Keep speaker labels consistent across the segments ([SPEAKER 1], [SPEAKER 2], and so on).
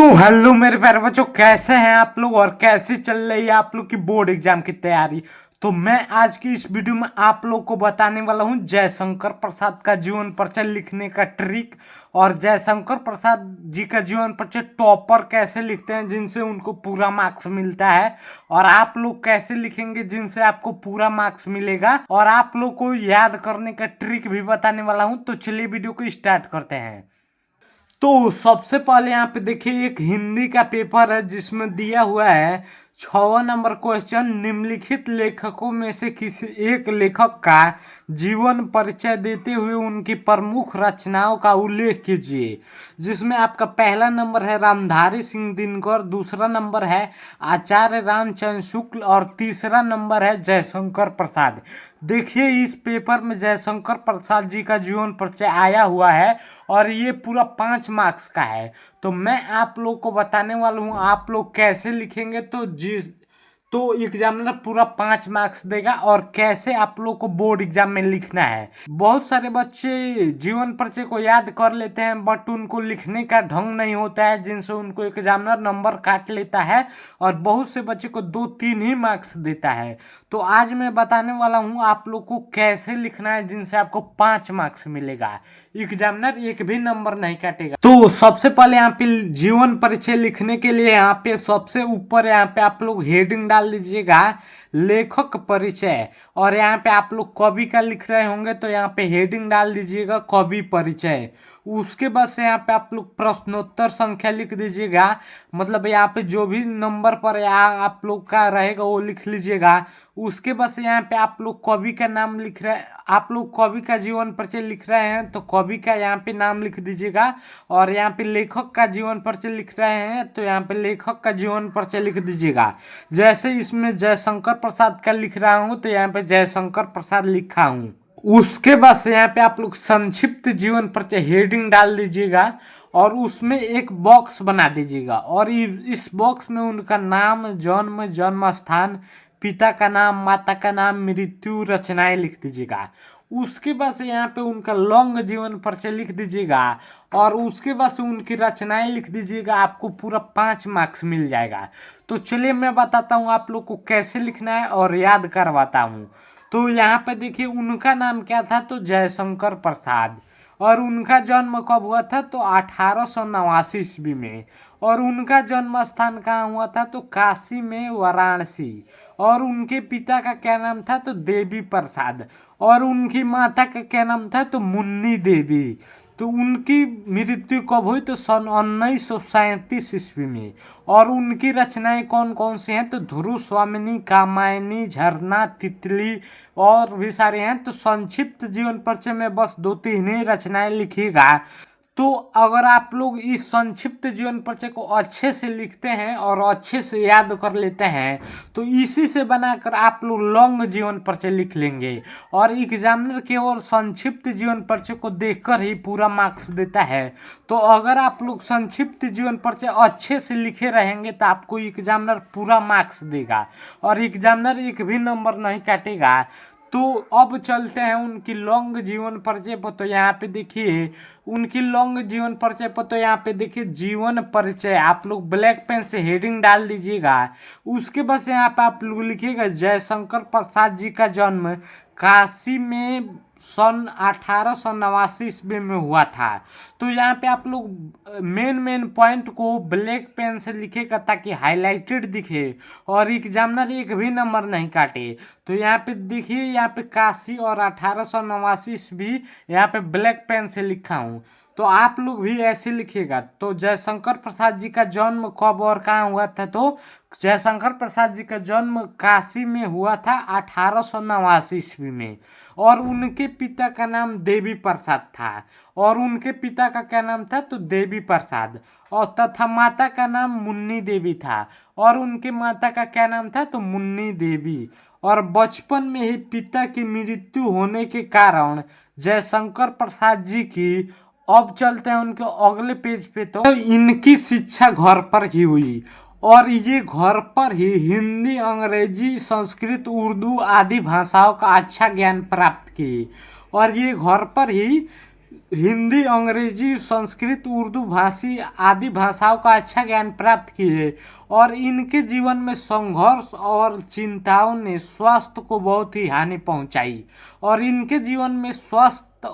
[SPEAKER 1] तो हेलो मेरे प्यारे बच्चों, कैसे हैं आप लोग और कैसे चल रही है आप लोग की बोर्ड एग्जाम की तैयारी। तो मैं आज की इस वीडियो में आप लोग को बताने वाला हूं जयशंकर प्रसाद का जीवन परिचय लिखने का ट्रिक, और जयशंकर प्रसाद जी का जीवन परिचय टॉपर कैसे लिखते हैं जिनसे उनको पूरा मार्क्स मिलता है, और आप लोग कैसे लिखेंगे जिनसे आपको पूरा मार्क्स मिलेगा, और आप लोग को याद करने का ट्रिक भी बताने वाला हूं। तो चलिए वीडियो को स्टार्ट करते हैं। तो सबसे पहले यहाँ पे देखिए एक हिंदी का पेपर है जिसमें दिया हुआ है 6वां नंबर क्वेश्चन, निम्नलिखित लेखकों में से किसी एक लेखक का जीवन परिचय देते हुए उनकी प्रमुख रचनाओं का उल्लेख कीजिए। जिसमें आपका पहला नंबर है रामधारी सिंह दिनकर, दूसरा नंबर है आचार्य रामचंद्र शुक्ल और तीसरा नंबर है जयशंकर प्रसाद। देखिए इस पेपर में जयशंकर प्रसाद जी का जीवन परिचय आया हुआ है और ये पूरा 5 मार्क्स का है। तो मैं आप लोग को बताने वाला हूँ आप लोग कैसे लिखेंगे। तो एग्जामिनर पूरा 5 मार्क्स देगा, और कैसे आप लोग को बोर्ड एग्जाम में लिखना है। बहुत सारे बच्चे जीवन परिचय को याद कर लेते हैं बट उनको लिखने का ढंग नहीं होता है, जिनसे उनको एग्जामिनर नंबर काट लेता है और बहुत से बच्चे को 2-3 ही मार्क्स देता है। तो आज मैं बताने वाला हूँ आप लोग को कैसे लिखना है जिनसे आपको 5 मार्क्स मिलेगा, एग्जामिनर एक भी नंबर नहीं काटेगा। तो सबसे पहले यहाँ पे जीवन परिचय लिखने के लिए यहाँ पे सबसे ऊपर यहाँ पे आप लोग हेडिंग डाल दीजिएगा लेखक परिचय, और यहाँ पे आप लोग कवि का लिख रहे होंगे तो यहाँ पे हेडिंग डाल दीजिएगा कवि परिचय। उसके बाद से यहाँ पे आप लोग प्रश्नोत्तर संख्या लिख दीजिएगा, मतलब यहाँ पे जो भी नंबर पर यहाँ आप लोग का रहेगा वो लिख लीजिएगा। उसके बाद से यहाँ पे आप लोग कवि का नाम लिख रहे, आप लोग कवि का जीवन परिचय लिख रहे हैं तो कवि का यहाँ पे नाम लिख दीजिएगा, और यहाँ पे लेखक का जीवन परिचय लिख रहे हैं तो यहाँ पे लेखक का जीवन परिचय लिख दीजिएगा। जैसे इसमें जयशंकर प्रसाद का लिख रहा हूँ तो यहाँ पे जयशंकर प्रसाद लिखा हूँ। उसके बाद से यहाँ पे आप लोग संक्षिप्त जीवन परिचय हेडिंग डाल दीजिएगा, और उसमें एक बॉक्स बना दीजिएगा, और इस बॉक्स में उनका नाम, जन्म, जन्म स्थान, पिता का नाम, माता का नाम, मृत्यु, रचनाएं लिख दीजिएगा। उसके बाद से यहाँ पे उनका लॉन्ग जीवन परिचय लिख दीजिएगा, और उसके बाद से उनकी रचनाएं लिख दीजिएगा। आपको पूरा 5 मार्क्स मिल जाएगा। तो चलिए मैं बताता हूँ आप लोग को कैसे लिखना है और याद करवाता हूँ। तो यहाँ पे देखिए उनका नाम क्या था, तो जयशंकर प्रसाद, और उनका जन्म कब हुआ था, तो 1889 ईस्वी में, और उनका जन्म स्थान कहाँ हुआ था, तो काशी में, वाराणसी, और उनके पिता का क्या नाम था, तो देवी प्रसाद, और उनकी माता का क्या नाम था, तो मुन्नी देवी। तो उनकी मृत्यु कब हुई, तो सन 1937 ईस्वी में, और उनकी रचनाएं कौन कौन सी हैं, तो ध्रुव स्वामिनी, कामायनी, झरना, तितली और भी सारे हैं। तो संक्षिप्त जीवन परिचय में बस 2-3 ही रचनाएं लिखिएगा। तो अगर आप लोग इस संक्षिप्त जीवन परिचय को अच्छे से लिखते हैं और अच्छे से याद कर लेते हैं तो इसी से बनाकर आप लोग लॉन्ग जीवन परिचय लिख लेंगे, और एग्जामिनर केवल संक्षिप्त जीवन परिचय को देखकर ही पूरा मार्क्स देता है। तो अगर आप लोग संक्षिप्त जीवन परिचय अच्छे से लिखे रहेंगे तो आपको एग्जामिनर पूरा मार्क्स देगा, और एग्जामिनर एक भी नंबर नहीं काटेगा। तो अब चलते हैं उनकी लॉन्ग जीवन परिचय पर। तो यहाँ पे देखिए उनकी लॉन्ग जीवन परिचय पर, तो यहाँ पे देखिए जीवन परिचय आप लोग ब्लैक पेन से हेडिंग डाल दीजिएगा। उसके बाद से यहाँ पे आप लोग लिखिएगा जयशंकर प्रसाद जी का जन्म काशी में सन 1889 ईस्वी में हुआ था। तो यहाँ पे आप लोग मेन पॉइंट को ब्लैक पेन से लिखेगा ताकि हाईलाइटेड दिखे और एग्जामिनर एक भी नंबर नहीं काटे। तो यहाँ पे देखिए यहाँ पे काशी और 1889 ईस्वी यहाँ पे ब्लैक पेन से लिखा हूँ। तो आप लोग भी ऐसे लिखिएगा। तो जयशंकर प्रसाद जी का जन्म कब और कहाँ हुआ था, तो जयशंकर प्रसाद जी का जन्म काशी में हुआ था 1889 ईस्वी में, और उनके पिता का नाम देवी प्रसाद था, और उनके पिता का क्या नाम था, तो देवी प्रसाद, और तथा माता का नाम मुन्नी देवी था, और उनके माता का क्या नाम था, तो मुन्नी देवी। और बचपन में ही पिता की मृत्यु होने के कारण जयशंकर प्रसाद जी की, अब चलते हैं उनके अगले पेज पे, तो इनकी शिक्षा घर पर ही हुई, और ये घर पर ही हिंदी, अंग्रेजी, संस्कृत, उर्दू आदि भाषाओं का अच्छा ज्ञान प्राप्त किए, और ये घर पर ही हिंदी, अंग्रेजी, संस्कृत, उर्दू भाषी आदि भाषाओं का अच्छा ज्ञान प्राप्त किए और इनके जीवन में संघर्ष और चिंताओं ने स्वास्थ्य को बहुत ही हानि पहुंचाई और इनके जीवन में स्वास्थ्य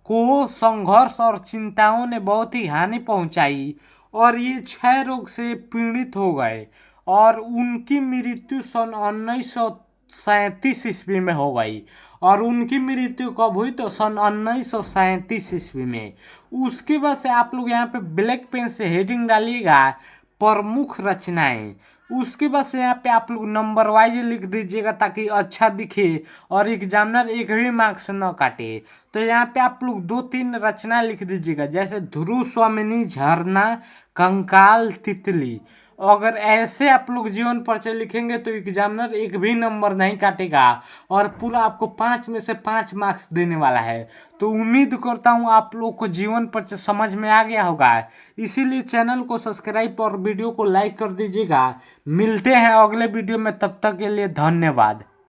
[SPEAKER 1] को संघर्ष और चिंताओं ने बहुत ही हानि पहुंचाई और ये क्षय रोग से पीड़ित हो गए और उनकी मृत्यु सन 1937 ईस्वी में हो गई। और उनकी मृत्यु कब हुई तो सन 1937 ईस्वी में। उसके बाद से आप लोग यहाँ पे ब्लैक पेन से हेडिंग डालिएगा प्रमुख रचनाएं। उसके बाद से यहाँ पे आप लोग नंबर वाइज लिख दीजिएगा ताकि अच्छा दिखे और एग्जामिनर एक भी मार्क्स न काटे। तो यहाँ पे आप लोग 2-3 रचना लिख दीजिएगा, जैसे ध्रुव स्वामिनी, झरना, कंकाल, तितली। अगर ऐसे आप लोग जीवन परिचय लिखेंगे तो एग्जामिनर एक भी नंबर नहीं काटेगा और पूरा आपको 5 में से 5 मार्क्स देने वाला है। तो उम्मीद करता हूँ आप लोग को जीवन परिचय समझ में आ गया होगा, इसीलिए चैनल को सब्सक्राइब और वीडियो को लाइक कर दीजिएगा। मिलते हैं अगले वीडियो में, तब तक के लिए धन्यवाद।